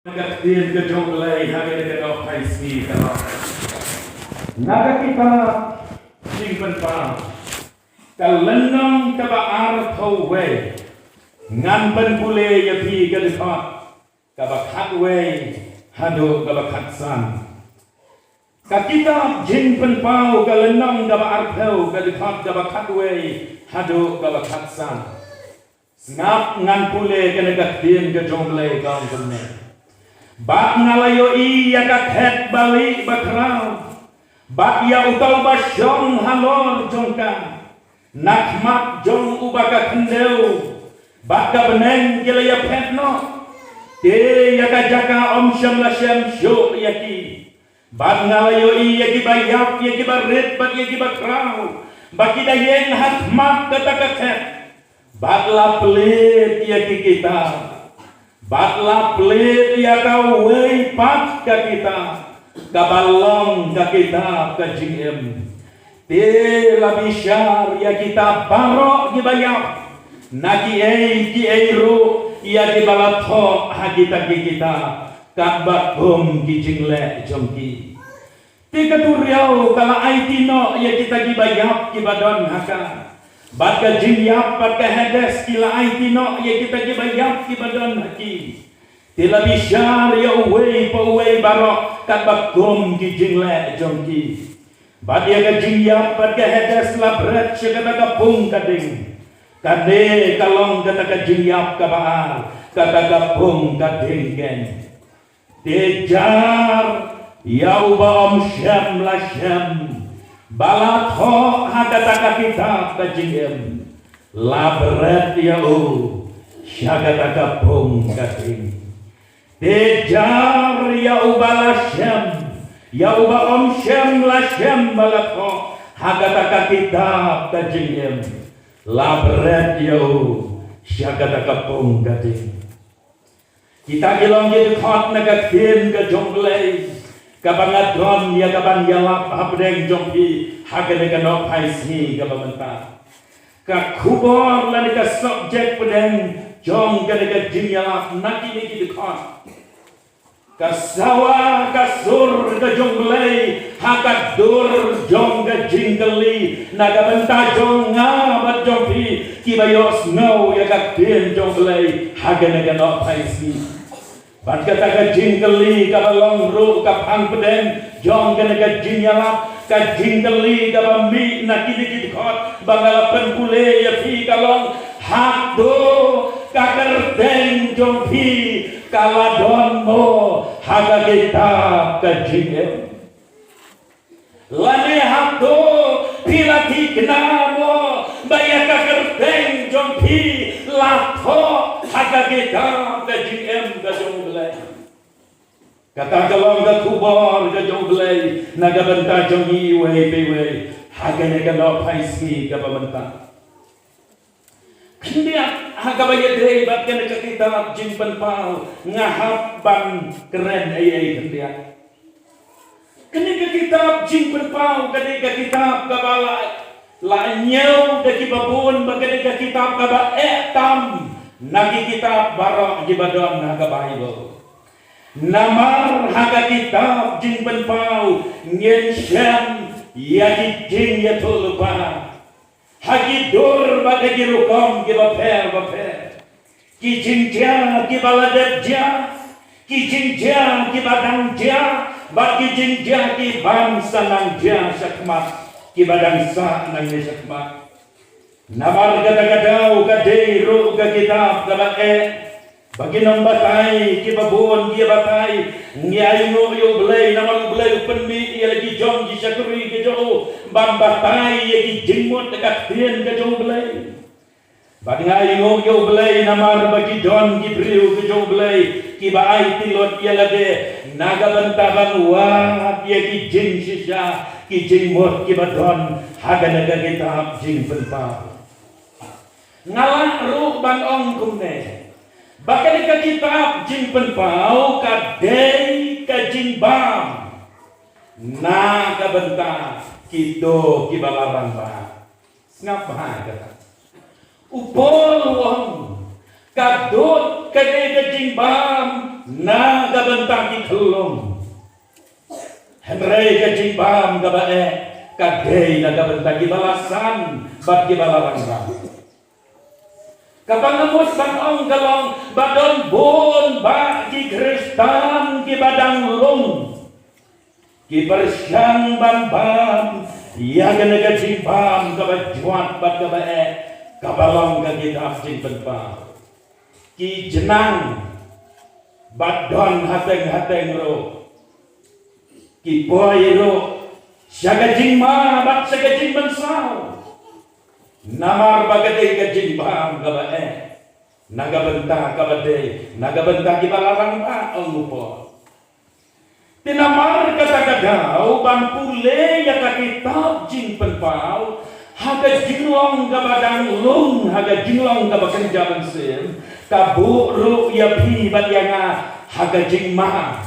Tin ke jong lay hari ke dok hai si kalau naga kita simpan pa kalenong ka ba ar thau we ngan ban pule ya pi ka thot ka ba khat we hado ka ba khat san ka kita jing pen pau kalenong ka ba ar thau ka thot ka ba khat we hado ka ba khat san ngap ngan pule ka naga tin ke jong lay kaum pun Bak ngalayo iya kakhet balik bakrau Bak ya utol basyong halor jongka Nakmak jong ubaka kendeu Bak ka beneng gila ya petno Te ya ka jaka om syam la syam syuk yaki Bak ngalayo iya ki bayap ya ki barit bak ya ki bakrau Bak kita yen hakmak kata kakhet Bak la pelit ya ki kita Batla pelit ya kau wei pat ka kita kabalong ka kita ka jingem te la bishar ya kita barok di bayap naki ki ru ya di balatho ha kita kabak bom ki jingle jongki te katuriau kala aitino ya kita ki bayap ki badon haka Batka jinyap batka hedes kila aitino ya kita kibayap kibadan haki tila bishar ya uwei pa uwei barok kat bakom ki jingle jongki bat ya ka jinyap batka hedes la bret syakata ka pung kading kade kalong kata ka jinyap ka baar kata ka pung kading gen dejar ya uba om syam la syam Balat ho hakataka kita kajingem labret ya u syakataka pung kating dejar ya u balasyam ya u ba om syam lasyam balat ho hakataka kita kajingem labret ya u syakataka pung kating kita gilong jadi khot nagatin ke jonglei kabangadron ya kaban yalap habdeng jongki hagane kanok haisi kabamenta ka khubor lan ka subject pedeng jong gane ka jinyalap naki niki dikon ka sawa ka sur ka jonglei hakat dur jong ka jingli naga benta jong ngabat jongki kibayos ngau ya ka tin jonglei hagane kanok haisi Bat kata ka jingkeli ka balong ru ka phang pedeng jong kana ka jinyalap ka jingkeli ka bami nakidikit khot bangala pen kule ya phi kalong hak do ka kerteng jong phi kaladon mo haga kita ka jingem lane hak do pilati kenamo baya ka kerteng jong phi latho haga kita ka jingem ka jong kata kalong ka kubor ka jong belai naga benta jong iwe pewe hagane ka lo paisi ka benta kindia haga baya dei bat kana ka kita jing penpau ngahap ban keren ai kindia kini ka kitab jing penpau kini ka kitab ka bala la nyau ka kibabun bagane ka kitab ka ba tam nagi kitab barok gibadon haga bible Namar haga kitab jing penpau ngen syam ya jing ya tulupa hagi dur bagagi rukom ki baper ki jing ja ki baladat ja ki jing ja ki badang ja bagi jing ja ki bangsa nang ja sakmat ki badang sa nang sakmat namar gada-gadau gadeiru ga kitab gabae bagi nang batai ki babon ki batai ngai no yo blai namal blai penmi ia lagi jong ji sakuri ke jo bam batai ye ki jingmot dekat tien ke jo blai bagi ngai no yo blai namar bagi jon ki priu ke jo blai ki bai tilot ia lade naga bantaban wa ye ki jing sisa ki jingmot ki badon haga naga kitab jing penpa ngalah ru ban ong kumne Bakal ka kitab jing penpau ka dei ka jing bam na ka benta kido ki balaran ba ngap ha kata upol wong kadot kadai kajing bam na gabentang di kelong. Henry kajing bam gabae kadai na gabentang di balasan bagi balarang. Kapangamot bang galong badon bon bagi Kristan ki badang lung. Ki persyang bam ya gana kajing bam gabajuat bad gabae kabalong kagi kafjing penpa. Ki jenang badon hateng ro ki boy ro syagajing ma bat syagajing mensau namar bagade gajing bam gabae naga benta kabade naga benta ki balarang pa ongupo tinamar kata-kata bang pule ya ka kitab jing penpau haga jinglong gabadang lung haga jinglong gabakan jaban sim kabu ru ya pi batyanga haga jingma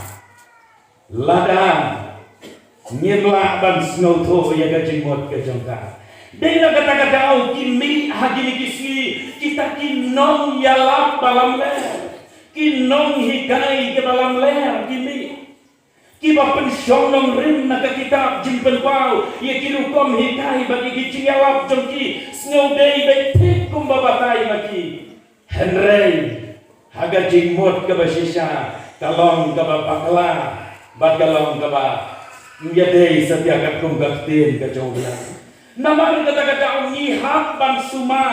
lada nyirla ban snoto ya gajing mot ke jongka dena kata-kata au kimi hagini kisi kita kinong ya lap balam ler kinong hikai ke balam ler kimi kiba pensyong nong rim na ka kitab jing penpau ya kirukom hikai bagi gijing ya lap jongki snow day betik kumbabatai maki Henry haga jingmot ke basisya kalong ke bakla bat kalong ke ba menjadi setiap kum gaktin ke coba nama kata-kata ngihap ban suma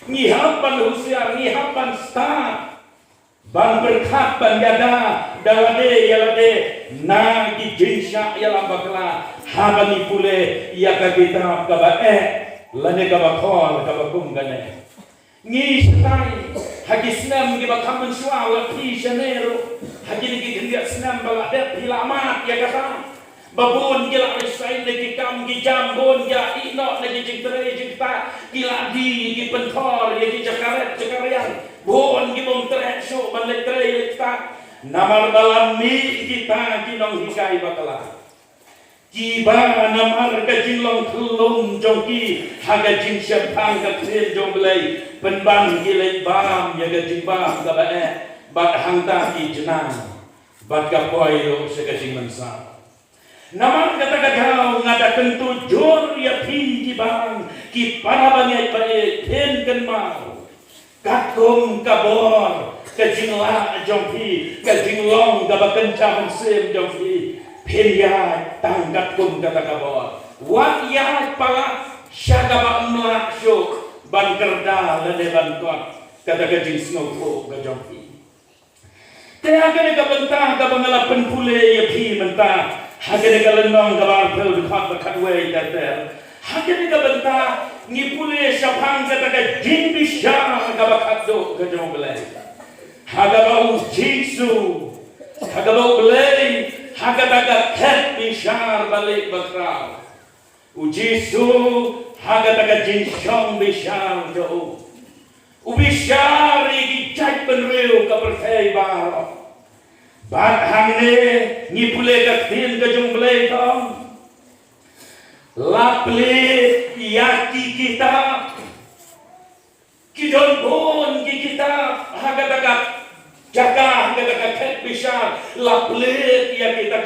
ngihap ban husiar ngihap ban sta ban berkat ban yada yalade na ki jinsya yalam bakla habani pule ya ka kitab ka ba lane ka bakol ka bakum gane ngi setai hagi senam gi bakam mensual pi Janeiro hagi ni gendia senam bala det hilamat ya kata babon gi la sai ne gi kam gi jambon ya ino ne gi jingtre jingta gi ladi gi pentor ya gi cakaret bon gi bom tre so ban le tre ta namar dalam mi kita gi nong hikai bakala Kiba namar ka jinglong kelung jongki haga jing syapang ka kren jong belai penbang gilai bam ya ga jing bam ka bae bat hangta ki jenang bat ka poi ro se ka jing mansa namar kata kagau ngada kentu jor ya pin ki bang ki para bangai bae ten ken mau kakum kabor ka jingla jongki ka jinglong ka bakenca sem jongki Pilihan tangkat kum kata kabor. Wakyat pala syagaba emlak syuk ban kerda lade ban tuak kata gajing snowfo gajongki. Kaya agak ka bentang ka bangalapan pule ya pi mentah. Agak ka lenong ka barpel dekat bekat way terter. Agak ka bentang ni pule syapang kata gajing bisya ka bakat do gajong belai. Agak bau jingsu. Agak bau belai. Haga-taga ket bishar balik bakrau. Ujisu haga-taga jinsyong bishar jauh. Ubishar igi jai penriu ka perthei baro. Bat hangne ngipule ka tin ka jung blei tong. Laple yaki kita. Kidon bon ki kita haga-taga jaga kita ket bisa laplet ya kita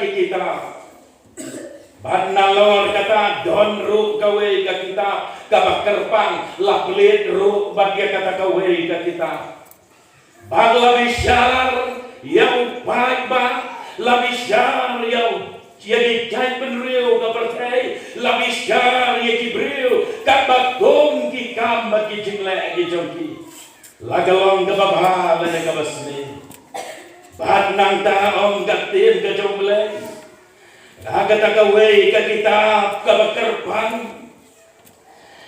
Nalor kata don ru kawe ka kita kabakerpang laplet ru bagia kata kawe ka kita bagla bisyar yang pagba la bisyar yang jadi jai penriu ka pertai la bisyar ya kibriu kabagom ki kam bagi jingle ki jongki lagalong ka babal na ka basni bat nang taong gatin ka jomble agak takaway ka kitab ka bakerpang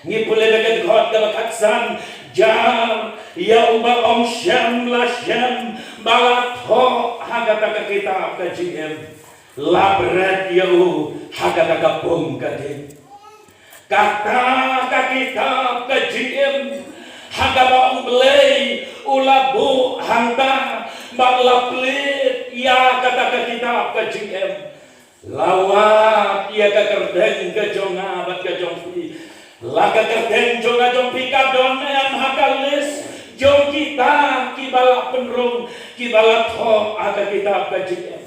ngipule dagat ghot ka bakatsan jar ya uba om syam la syam balat ho agak taka kitab ka jiem labret ya u agak taka bom ka din kata ka kitab ka jiem agak ba belai ulabu hangta balap lit ya kata ka kitab ka jiem lawat ia ka kerdeng ka jonga bat ka jongpi la ka kerdeng jonga jongpi ka don em hakalis Jom kita kibala penrung, kibala tho aga kita kajiem.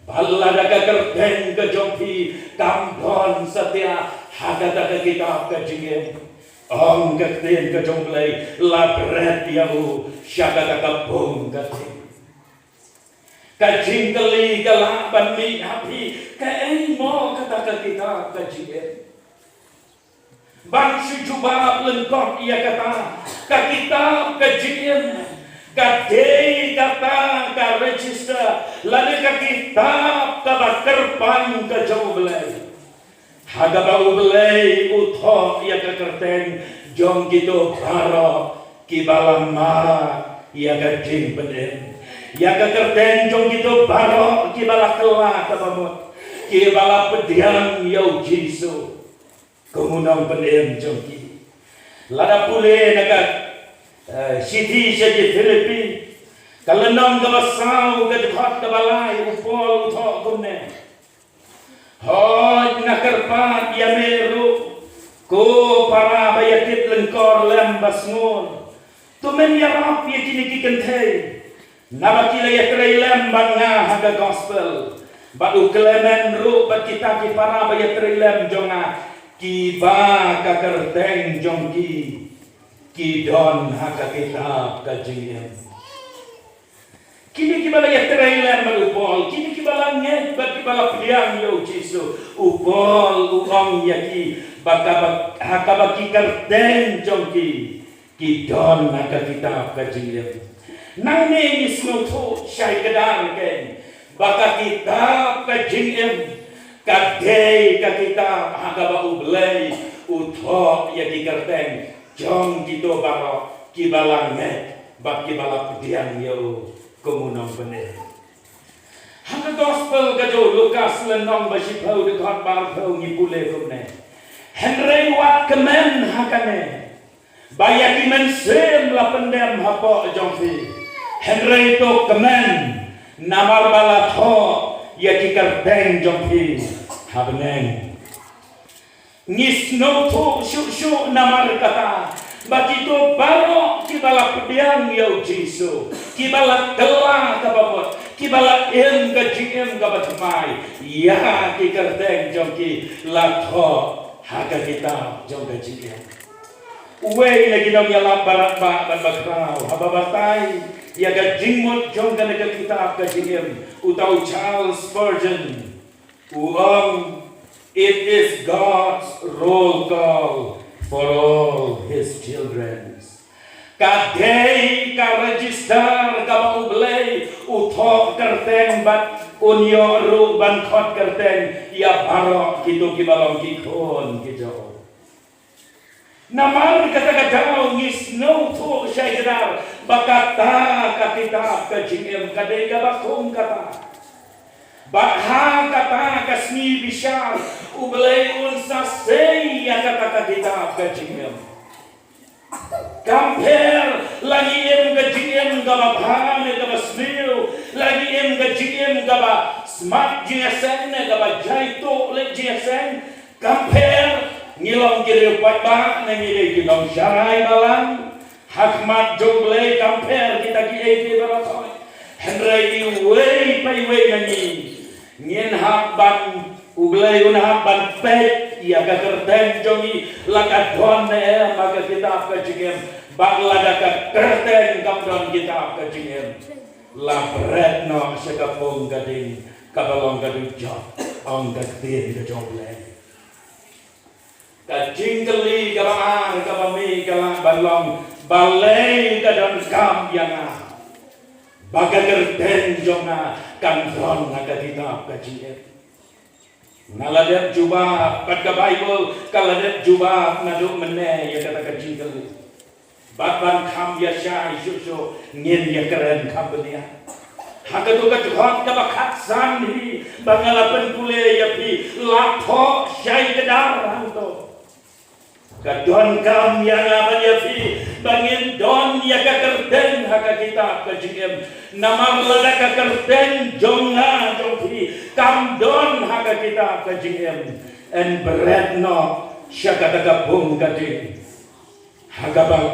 Bala daga kerten ke jompi, kamdon setia haga daga kita kajiem. Ong kerten ke jomplay, labret yau, syaga daga bong kajiem. Kajing keli kalaban mi api, kaimo kata kita kajiem. Bang sujubah lengkap ia kata, kita kajiem, kadei kata ka register, lalu kita kerpan ke jauh belai. Haga bau belai utho ia ke kerteng, jom gitu baro kibalam ma ia kajing benem. Ia ke kerteng jom gitu baro kibala kelah kabamut, kibala pediam yau jisu. Kemunang penem jongki. Lada pule naga Siti saja Filipin. Kalau nang kabasau kadhat kabalai upol uthok kumne. Hoj nakarpat yameru ko para bayakit lengkor lembas ngon. Tumen yarap ya kini kikentay. Nabakila ya kerai lembang nga haga gospel. Batu kelemen ru bat kita ki para bayakit lem jonga. Kiba kakerteng jongki kidon haka kitab kajingem. Kini kibala ya terailan malupol, kini kibala nget bagi bala piang yo jisu upol uong yaki baka haka baki kerteng jongki kidon haka kitab kajingem. Nang ne isno to syai kedar ken baka kitab kajingem. Kadei kita haga bau belai utho ya dikerteng jong gitu baro kibalange bak kibala pedian yo komunong bener. Haga gospel gajo Lukas lenong basipau dekat barpau ngipule kumne. Henry wat kemen hakane. Bayaki men sem la pendem hapo jongfi. Henry to kemen namar bala tho ya dikerteng jongfi habneng ngisno to syu namar kata bagi to baro kibala pediang yau jisu kibala kelah kababot kibala em kajiem kabatmai ya dikerteng jongki latho haga kita jong kajiem uwe lagi dong ya barat ba ban bakrau hababatai ya gajingmot jong kana kita kajiem utau Charles Spurgeon it is God's roll call for all his children. Kadei ka register ka maublay uthok kerteng bat unyo ru ban khot kerteng ya barok gitu kibalong kikon gitu. Namar kata-kata ngisno to syairar bakata ka kitab ka jingem kadei ka bakong kata. Bakha kata kasmi bishar ublay unsa say ya kata kitab kajingem. Compare lagi em kajingem gaba bhame gaba smil lagi em kajingem gaba smart GSM gaba jaito le GSM compare ngilong kiri patba nangile kilong syarai balang hakmat joble compare kita ki barasoy Henry way pai way nangi ngin habban ublay un habban pet ya ka kerten jongi laka don ne maka kitab ka jingem bagla ka kerten kamdon kitab ka jingem la bretno sekapong gading kabalong gadu jot ong gadin ka joble ka jingkeli ka bang ka bami ka balong balai ka don kam yang baga kerten jonga kanron naga kitab kajiem naladep jubah pada Bible kaladep jubah ngaduk mene ya kata kajingkel batban kam ya syai susu ngin ya keren kabenia hakatu kajhot ka bakat sanhi bangalapan pule ya pi lapho syai kedar hanto kadon kam yang apa ya pi bangin don ya ka kerten haka kitab kajiem namam lada ka kerten jonga jongfi kam don haka kitab kajiem en beretno syaka daga bung gading haka bang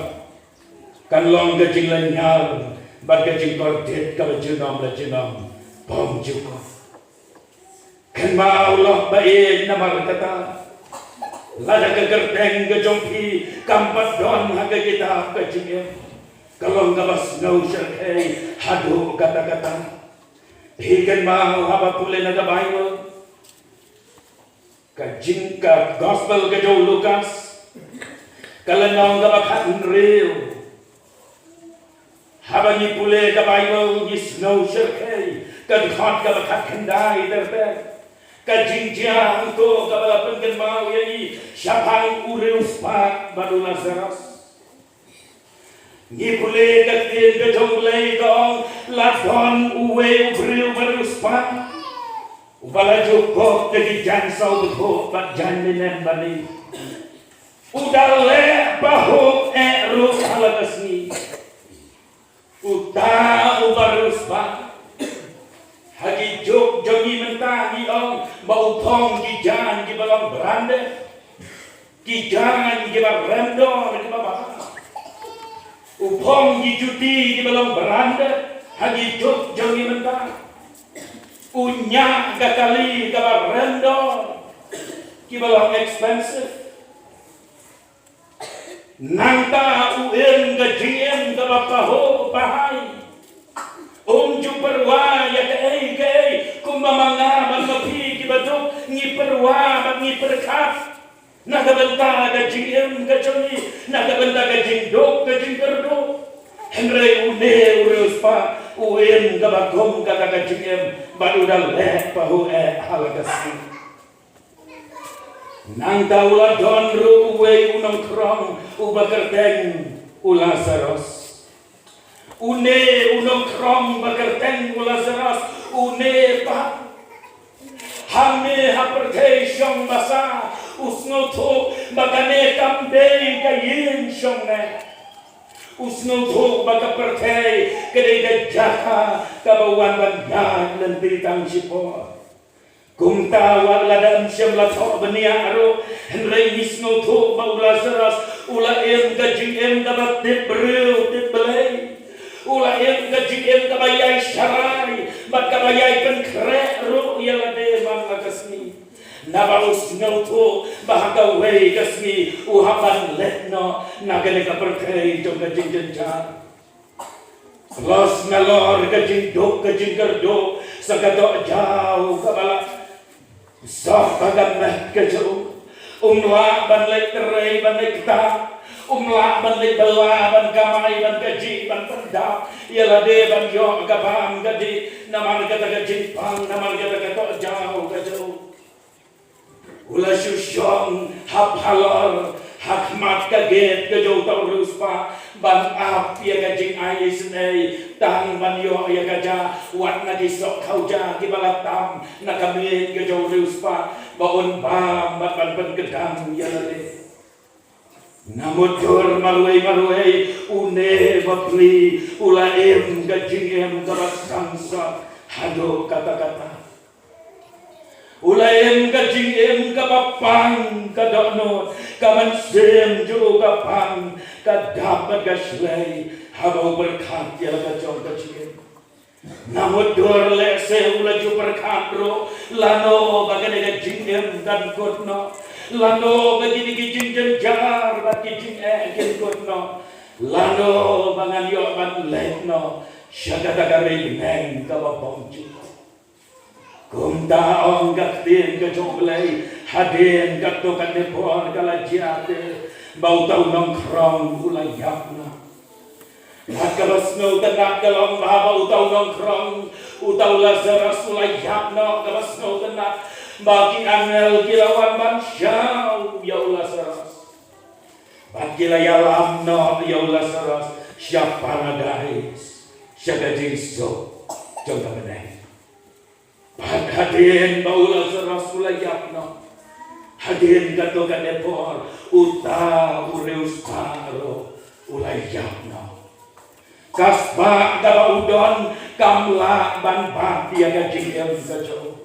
kan long gajing lanyal bat gajing kordet ka bajunom la junom bom juko kan maulah bae namar kata lada kegerteng gejongki kampat don haga kita kajing kalau ngabas ngau syarkai hadu kata-kata hikan mau apa pule naga Bible kajing ka gospel ke jauh Lukas kalau ngau ngabak real haba ni pule ka Bible ni ngau syarkai kad khat ka bakat kendai terpe kajing jiang to kabala pengken mau yai syapang ureus pak badu Lazarus ni pule katien ke jonglei dong ladon uwe ubril barus pak ubala joko jadi jansau betul bat janinen bani udale bahu eru halakasni uta ubarus pak hagi jok jongi mentah ni ong bau thong ki jan ki balong berande ki jan ki ba rendo ki ba upong ki juti ki balong berande hagi jok jongi mentah unya gakali ka ba rendo ki balong expensive nangta uen gajien ka ba paho pahai perwa ya ke kumamanga mapi kibatu ni perwa ni perkaf naga benta ga jiem ga choni naga benta ga jindok ga jingkerdo henre une urus pa uen ga bagom ga jiem baru dal le pahu halagasi nang taula don ru we unong krong ubakerteng ulasaros une unong krom bagerteng Lazarus une pa hame hapertei shong basa usno to bagane kamdei kayin shong ne usno to bagapertei kedei da jaka kabawan banyan nanti tang sipo kumta walada syam la to benia aro henrei nisno to ba Lazarus ula em gajing em dapat debreu debelei ula em gajing kabayay syarai bat kabayay penkre ru yalade man kasni nabaus ngauto bahaga wei kasni uhaban letno nagale kaperkai jong gajing jenjar los nalor gajing dok gajing gerdo sagato jauh kabala sah bagameh kejauh umla ban lek terai ban lek ta umla ban lek bela ban kamai ban gaji ban pendap ialah de ban yo gabam gadi namar kata gaji pang namar kata kata jauh kejauh ulah syusyong hap halor hakmat kaget kejauh taurus pa ban ap ya gajing ai senai tang ban yo ya gaja wat nagi sok kauja ki balatam nakamit kejauh rus pa baon bam ban gedang ya le namudur maluai une bakli ulaem gajing em karas sangsa hado kata-kata ulaem gajing em kapapang kadano kaman sem jo kapang kadapat gaslay habau berkat ya kacau gajing namudur lese ulaju berkatro lano bagane gajing em dan kotno lano bagi gijing jenjar bagi jing ken kotno lano bangan yo ban letno syagata gari neng kababong ju kumta ong gaktin ke joglei hadin gatto kan depor kalajiate bau tau nongkrong ulayapna Nakabas no tenak dalam baba utau nongkrong utau Lazarus ulayapna kabas no tenak bagi angel kilawan mansyau ya Lazarus bagi layalam no ya Lazarus siap paradise siaga jinso jangka meneng bag hadin bau Lazarus ulayapna hadin gato kanepor uta ureus paro ulayapna kasba daba udon kamla ban bati aga jingel sajo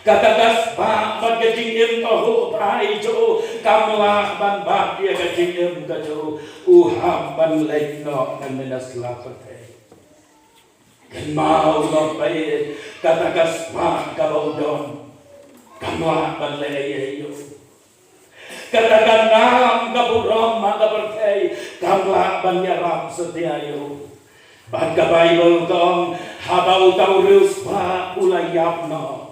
katagas pa magkajingim taho tayo jo kamlah ban bak dia kajingim kajo uham ban lekno ng minaslapate kenmau no pay katagas pa kabaudon kamlah ban leyo kataganam kaburom magabartay kamlah ban yaram setiayo ban ka Bible tong habaw taurus pa ulayap no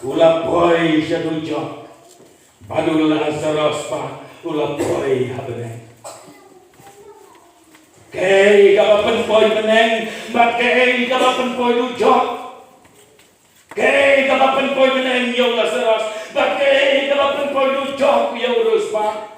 ula boy siya dujok badul Lazarus pa ula boy habeneng kay kabapan boy meneng bat kay kabapan boy dujok kay kabapan boy meneng yaw Lazarus bat kay kabapan boy dujok yaw urus pa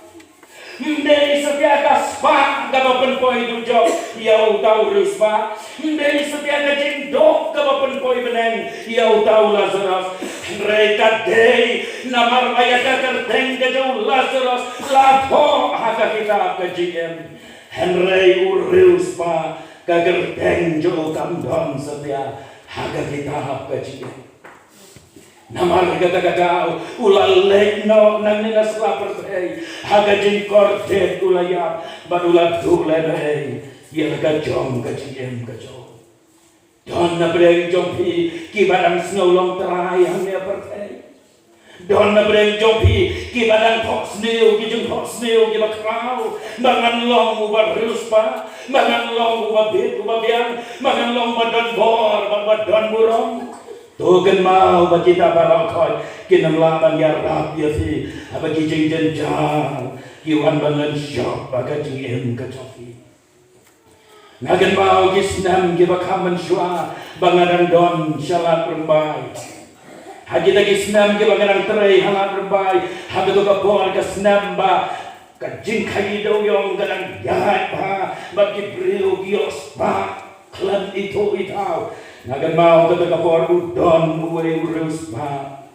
hindi setia kaspa kabapan boy dujok yaw taurus pa hindi setia kajindok kabapan boy meneng yaw taw Lazarus mereka day namar maya kakerteng kejauh Lazarus lapo haka kita ke GM Henry urus pa kakerteng jauh kamdon setia haka kita ke GM namar kata ulalek no nang ninas lapar hey haka jingkor det ulayap badulat tulenay yang kajong ke GM kajong Don na breng jompi kibadang snowlong terayang ya pertay. Don na breng jompi kibadang hoksneu kijung hoksneu kibakrau. Mangan long ubah ruspa, mangan long ubah bit ubah biang, mangan long badon bor, badon burong. Tugen mau kita barokoi kinamlaban ya rap ya si abagi jing jenjang kiwan bangan syok bagajing em kacofi. Nagan mau gisnam gibakaman syua bangaran don syalat rembai. Hagi ta gisnam gibangaran terai halat rembai. Hagi tu kapor gisnam ba kajing kai doyong gadang jahat ba bagi brio gios ba klan itu itau. Nagan mau kata kapor udon uwe urus ba.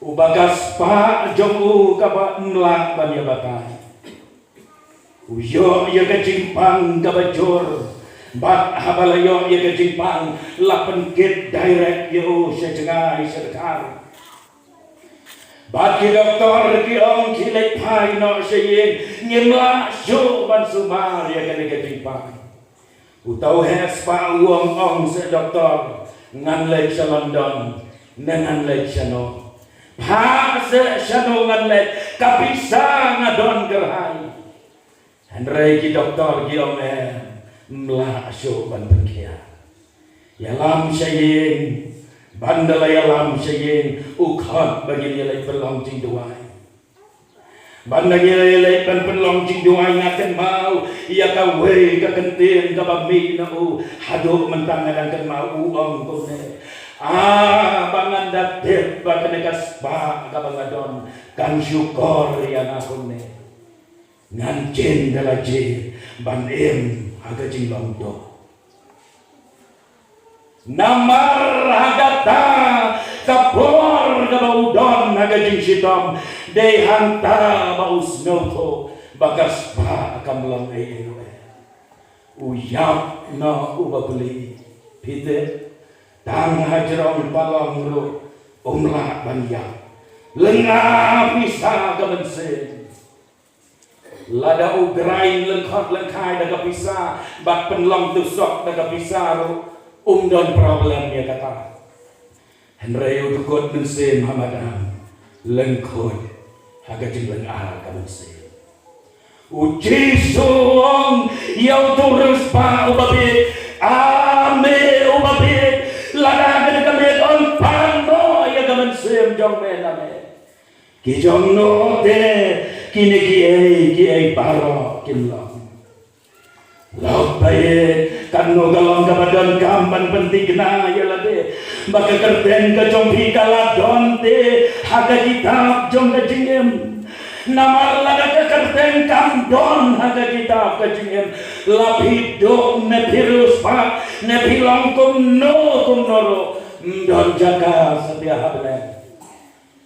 Ubagas pa jong kaba nlak ban ya batai. Uyo ya kejimpang kabajor bat habalayo ya kejimpang lapan kit direct yo sejengai sedekar bat ki doktor ki ong kilek pai no seyin nyemla syo ban sumar ya kejimpang utau hes pa uong ong se doktor ngan lek sa London ngan lek sa no pa se sano ngan lek kapisa ngadon gerhai Henry ki doktor ki ome mla asyo ban berkia. Yalam sayin bandala yalam sayin ukhat bagi nilai pelong jing duai. Banda nilai pen pelong jing duai ngaken mau ia ka we ka kentin ka bami na u hadok mentang ngadang ken mau uong kone. Bangan datet bakane kaspa ka bangadon kan syukur ya nakone. Ngan jen dalaje ban em haga jing longdo namar hagata kapor da baudon haga jing sitom de hanta baus noto bagas pa kamlang elo uyap na ubabli pite tang hajrong palong ro umla banya lengah bisa kemensen lada ugrain lengkot lengkai daga pisah bak penlong tusok daga pisah don problem ya kata Henry udukot mensen Muhammadan lengkot haga jing lengar kamensen uji suong yau turus pa ubabit ame ubabit lada gede kamit on pano ya kamensen jong mename kijong no de kini kiai paro kinlong log baye kanu galong kabadan kampan penting kena ya lade baka kerten ka jompi kala donte haga kitab jong ka jingem namar laga ka kerten kam don haga kitab ka jingem lapido ne virus pa ne pilong kum noro don jaga setia hablen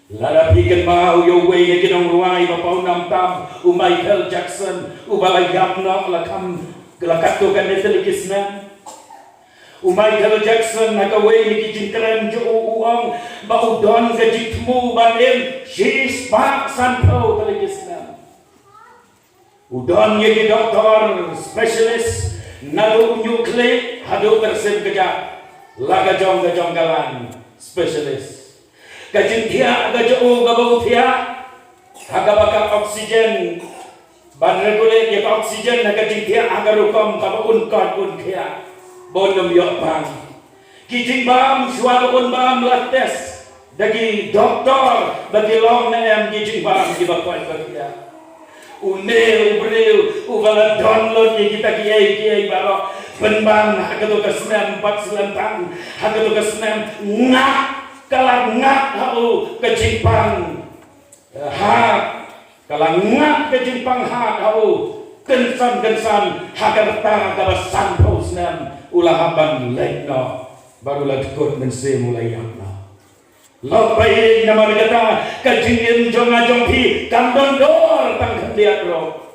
Lada bikin mau yo way ya kinong ruai bapau nam tam Michael Jackson ubalayap no lakam kelakato kan netelikisna Michael Jackson nakaway ni kijingkran jo uang baudon gajitmu banem she's back sanpo talagisna. Udon ye doktor specialist nado nuclear hado tersem keja laga jong galan specialist. Kajintia gajo gabau tia hagabaka oksigen ban regulate ye oksigen nagajintia agarukom kabaun kon kia. Bonum yok bang, kijing bam, suarun bam lates, dagi doktor, bagi long nem kijing bam dibakuan bagia. Unel bril, uvala download ye kita kiai baro, penbang hagatu kesnem 4 selentang, hagatu kesnem ngak kalang ngak hau kijing bang, hak kalang ngak kijing bang hak hau kensan hagarta kabasan posnem. Ulahaban lekno barulah tukut mense mulai yakna. Lopai nama kata kajingin jonga jongpi kandon dor tang kendiat ro.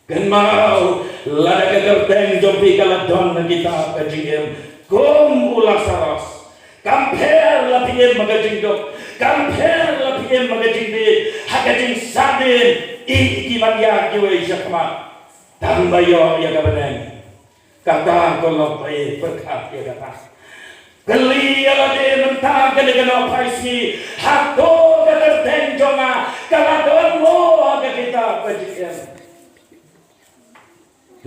Kan mau lada kegerteng jongpi kalat don kita kajingin kum ulah saros. Kamper lapiem magajing dok. Kamper lapiem magajing di hakajing sadin iki bagya kiwe syakma. Tambayo ya kabaneng. Kata kalau baik berkat ya kata geli ala de mentang gele gele paisi hato gele tenjonga kala don mo aga kita bajian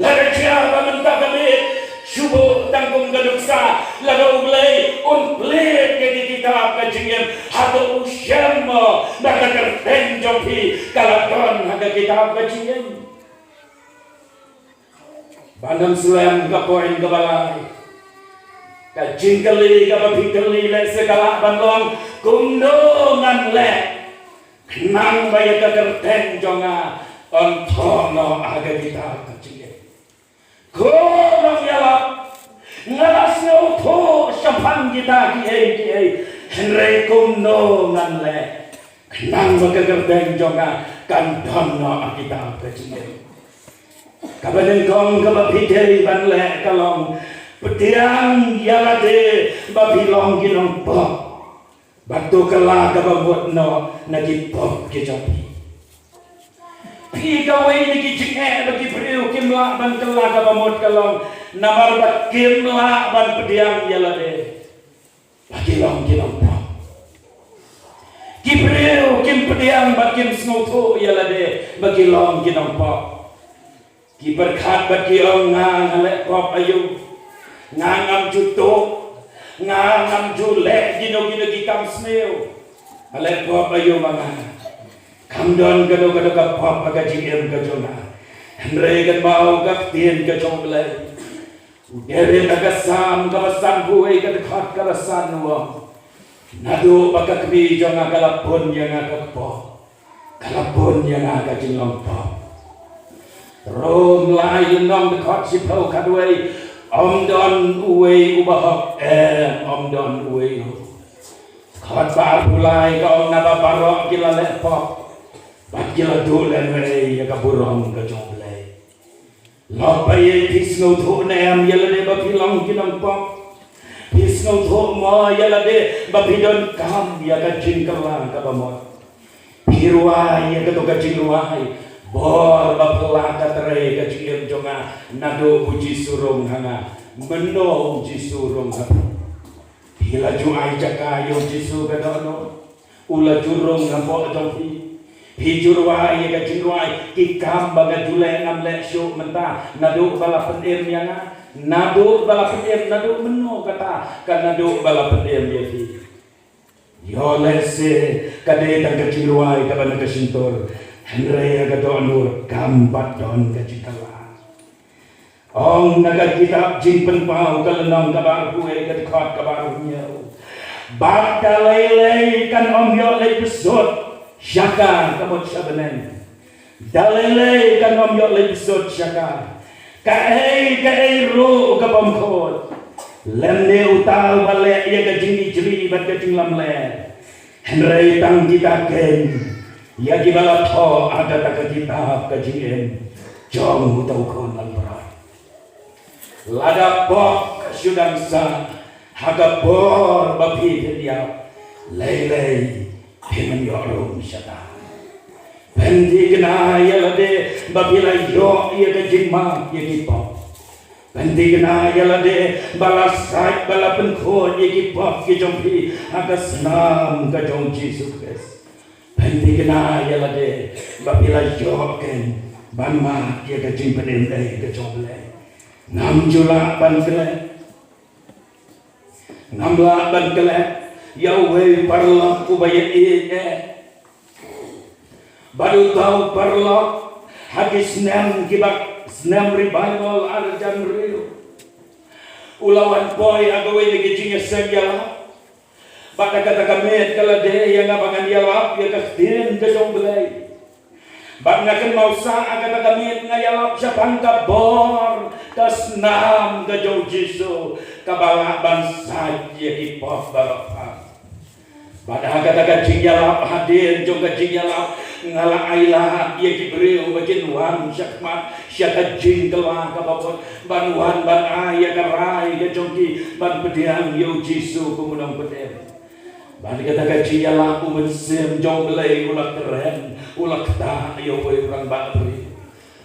laga ciara mentang gele subuh tanggung gaduksa laga uglai unplit ke kita bajian hato usyamo daga tenjopi kala don aga kita bajian. Bandam sulam ka poin ka balai ka jingkali ka bapikali le segala bandong kundungan le nang baya ka kerten jonga on tono aga kita kecil kono yala ngalas no to sampang kita kiai henre kundungan le nang baya ka kerten jonga kan tono kita kecil. Kabadan kong kabapitay banle kalong petiang yalade babilong ginong pop batu kala kababot no nagipop kijapi pigaway ni kijinge bagi priu kimla ban kala kabamot kalong namar bat kimla ban petiang yalade bagilong ginong pop kipriu kim petiang bakim snoto yalade bagilong ginong pop. Kiberkat bagi orang ngalek pop ayu ngangam juto ngangam julek gino gikam smeo ngalek pop ayu mangan kamdon gado ka pop agaji em kajona henre kan bau ka tien ka chongle udere nagasam kabasan buai ka dekat karasan wa nado bakakbi jonga kalapon yang akappo kalapon yang agaji lompo Rom lain nong dekat sipau kadway om don uwe ubahok om don uwe kat bar pulai ka om naba barok kila lepok bat kila dulen we ya kaburong ka jomble lopai pisno thu nem yelade bapilong kinong pok pisno thu mo yelade bapidon kam ya ka jingkalang ka bamot pirwai ya ka jingruai bor bapelaka tere kajiem jonga nado uji surung hanga meno uji surung hanga hila juai jaka yo jisu bedono ula jurung ngampo jongpi hijurwa ye kajirwai kikam baga jule ngam le syu menta nado bala pendem yanga nado bala pendem nado meno kata kan nado bala pendem ye fi yo lese kade tang kajirwai kabana kasintor Henry agadonur kambat don kajitala. Ong naga kitab jimpen pau kalenong kabar kue kedekat kabar nyau. Bak dalele kan om yo le besot syaka kamot sabenen. Dalele kan om yo le besot syaka. Kae ro kabom khot. Lemne utal bale ya kajing jri bat kajing lamle. Henry tang kita ken. Ya gimana toh ada tak kita kajian jom tahu kon berat lada pok sudah sa hagabor babi dia lelei pemen yorum syata bendi kena ya lade babi la yo ya ke jingma ya kipo bendi kena ya lade balasai balapen ko ya kipo ke jompi agas nam ke jom Jesus Christ bendi kena ya lade babi la yo ken banma ya ke jing penem ke jomle nam jula ban kele namla ban kele Yahweh parla ubaya baru tahu parla hadis nem kibak nem revival arjan rio ulawan boy agawe ni gijinya senjala pada kata kami kalau dia yang ngabangan dia lap ya kastin ke jong belai bak ngaken mausa kata kami ngayalap siapang kabor kas nam ke jong jisu kabala bansa ya kipop barokah pada kata jingyalap hadir juga jingyalap ngala ailah ia kibril bagian wan syakmat syaka jingkelah kababot ban wan ban ayah karai ke jongki ban pediang yo jisu kumudang pedem ban kata jingyalap umensim jong belai ulak keren ulak ta yo orang bakri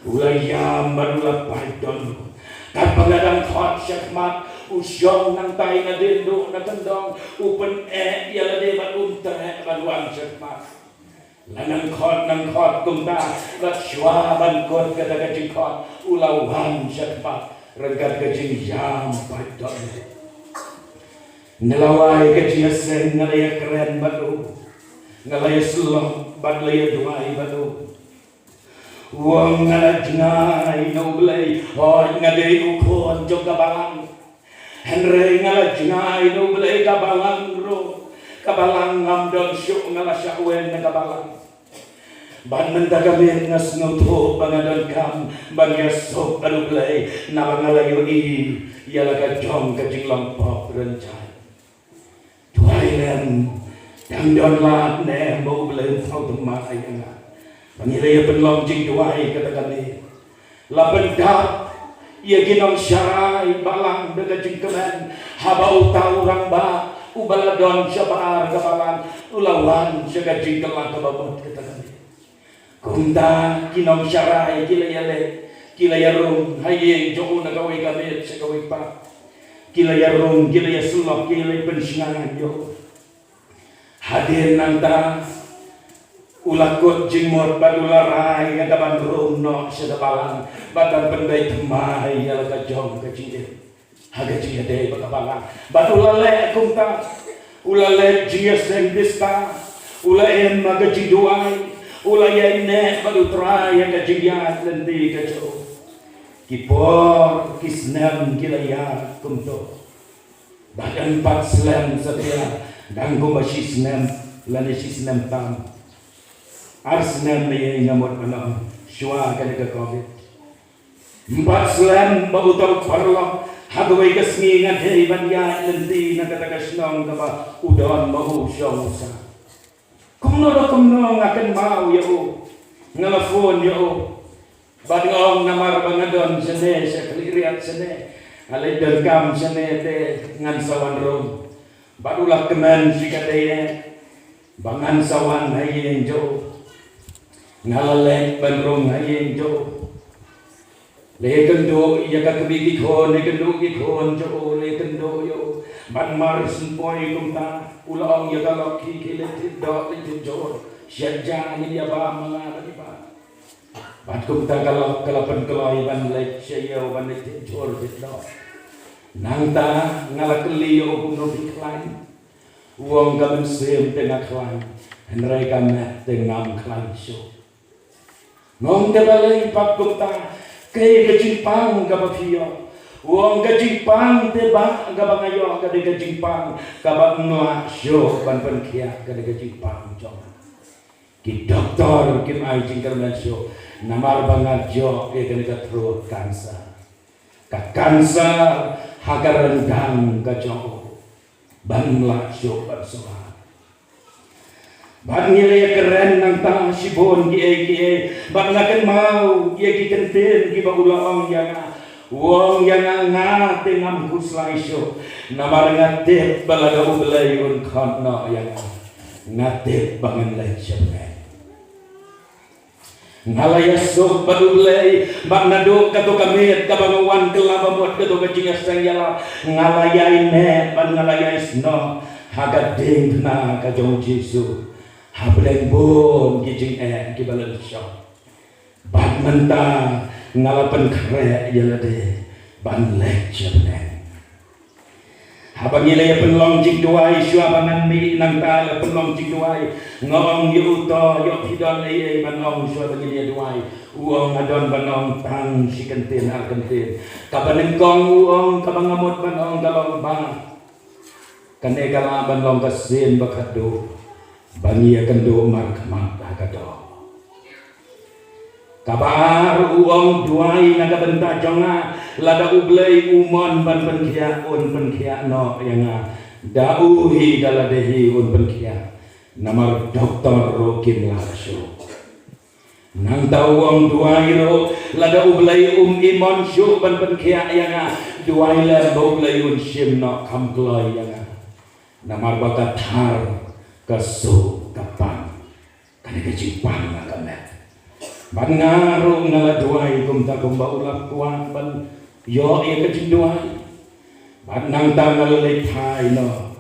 ulak yam ban ulak paidon kan pengadang khot syakmat usyong nang tay na dindo na tandong upen yala de bat unta ban syakmat lanang khot kumta bat shwa ban kot kata kajing khot ulawan syakmat regat kajing yam paidon ngelawai kajing sen ngalaya keren batu ngalaya sulong bat laya duai batu wong ngalajngai no blai hoj ngadei ukon jong kabalang henre ngalajngai no blai kabalang ro kabalang ngamdon syuk ngalasyawen na kabalang ban mentagamin ngas nguto bangadon kam bangyasok anu blai na bangalayo i yala kajong kajing lampok rencai tuailen dangdon lat ne mo blai tau temah ayana Pangilaya penlong jing duai katakan ni lapan dak ia ginong syarai balang dengan jing kemen haba utau orang ba ubaladon syabar kabalang ulawan syaga jing kelang kababot katakan ni kumta ginong syarai kilaya rum hayeng joko nagawai kabit syagawai pa kilaya rum kilaya sulok kilaya pensingangan yo hadir nanta ulakut jingmot badularai yang kapan rumno sedapalang badan pendai temai yang kajong kecil haga jingga deh bakapalang badulale kumta ulale jingga sendista ulaen maga jingduai ulayen ne badutrai yang kajingya lendi kajo kipor kisnem kilaya kumto badan pat slam setia dan gomasi snem lani snem tam Arsenal ni ngamot malam syua kali ke COVID. Empat selam bau tau parlo hagawai kesmi ngadhei banya lenti nakata kasnong kaba udon mau syausa. Kumno ngakan mau ya o ngalafon ya o badngong namar bangadon sene sekliriat sene alai derkam sene te ngan sawan rom badulah keman sikadene bangan sawan hayeng jo ngalalek bandrong hayeng jo lekendo ya ka kebigi khon lekendo ki khon jo lekendo yo ban mar sunpoi kumta ulang ya ka lokhi kile tidok le jo syajja ni ya ba mala ni ba bat kumta kalok kalapan keloi ban lek syayo ban le jor tidok nangta ngalakeli yo kuno diklain uang kamen sem tengah klain henrai kamen tengam klain so ngong tebalai pak kumta kay kajimpang kabapio wong kajimpang teba kabangayo kada kajimpang kabangnoa syo ban kia kada kajimpang jong ki doktor kim ai jingkarman syo namar bangat jo ke kada katro kansa ka kansa hagar rendang ka jo banla syo barsoa Bang nilai keren nang tang sibon kie bang ngaken mau kie ki kentin ki ba ulang yang Wong yang ngate ngampus laiso namar ngate balaga ublay un khana yang ngate bangen lai jemne ngalaya sok badublay baknado kato kamit kabangawan kelabamot kato kajingas sangyala ngalaya ine ban ngalaya isno hagading na kajong Jesu hableng bon kijing kibalan syok bak menta ngalapan kre yalade ban lek jemne habang ilay penlong jing duai syuabangan mi nang ta penlong jing duai ngong yu to yo hidon ay manong syuabang ilay duai uong adon banong tang si kentin al kentin kabanengkong uong kabangamot banong dalong bang kane kala banong kasin bakado bangi kendo markmat agado kabar uang duai naga benta jonga lada ublay umon ban penkia un penkia no yang dauhi daladehi un penkia namar doktor rokin laso nang tau uang duai ro lada ublay imon syu ban penkia yang duai la ublay un sim no kamkloi yang namar bakat har kesu kapan kane kecipang nagamet ban ngaru ngala duai kum ta kum baulak kuan ban yo e kecing duai ban nang ta ngala le thai no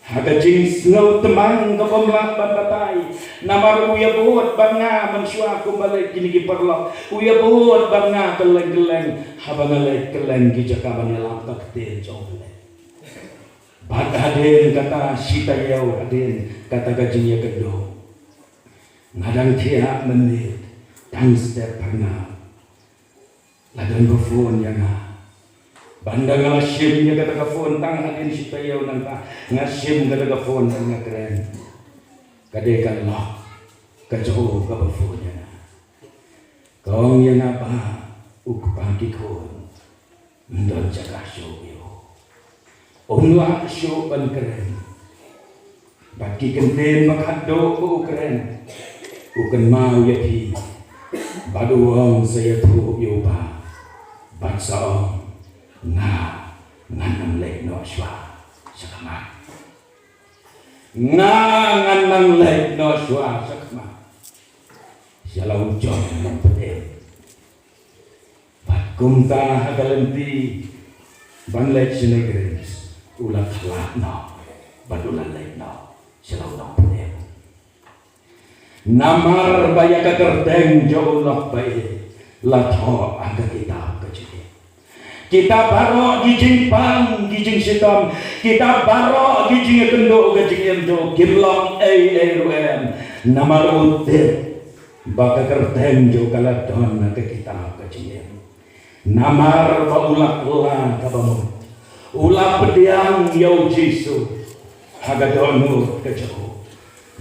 ha kecing ngau temang ka komlak ban batai namar uya buat ban nga man syua kum balik kini ki perlo uya buat ban nga keleng-keleng ha ban le keleng ki jaka ban la tak te jong le ban haden kata sita yau haden kata gajinya kedo ngadang tiap menit tang step pernah ladang phone yang bandang ngasim nya kata phone tang hadin sitayo nang ta ngasim kata phone tang keren kade kan lock kajo ka phone nya kong yang apa uk pagi kon ndon jaga show yo onwa show ban keren bagi kenten makado ko keren ukan mau ya pi badu wong saya tu yoba bangsa ong nganang lek no shwa sakama nganang lek no shwa sakama sialau jom nang pede bakum tanah hagalanti ban lek sinegres ulat halak no badulan lek no sialau nang pede namar baya kaderdeng jauh lah baik latho ada kitab kecil kita baro gijing pang gijing sitom kita baro gijing kendo gijing endo gilong ruem namar utit baka kerdeng jauh kaladon ke kitab kecil namar baulak ulah kabamu ulah pediang yau Jesu hagadonu kecil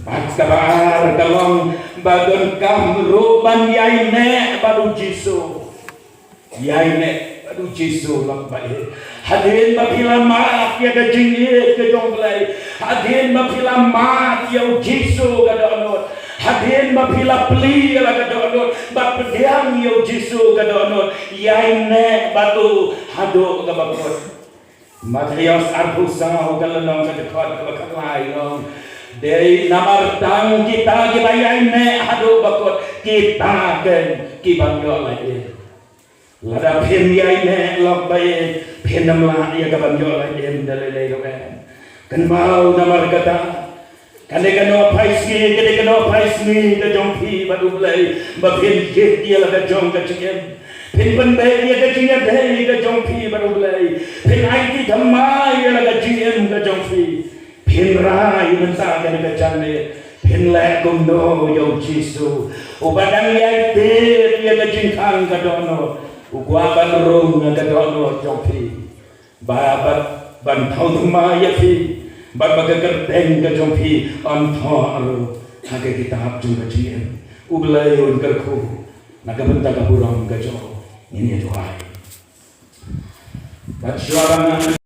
Bakar kalong badan kamru ban yaine baru Jesu yaine baru Jesu lak bae hadirin mapila maaf ya gajing ke jonglai hadirin mapila maaf ya Jesu gadonot hadirin mapila pli la gadonot bak pediang ya Jesu gadonot yaine batu hado gabakot Matius arpusa galanong kadekot kabakalai long dari namar tang kita yaine hadu bakot kita kan kibangyo lagi lada pin yaine lok bae pinam la ya kabangyo lagi dalai rokan kan mau namar kata kane kano paisni ke jongpi badu blai ba pin ke dia la jong ka chicken pin ban bae ya ka chicken dei ka jongpi badu blai pin ai ti dhamma ya la chicken ka jongpi pin rai mensa kan ka channe pin la kumno yo Jesu ubadang yai te ya ka jingkang ka dono ugwa ban rong ka dono jongpi babat ban thau dhamma ya pi bat bagagerdeng ka jongpi on thor hage kitab jung ka jien ublai un karku nagabenta ka burong ka jo ini tuai bat suara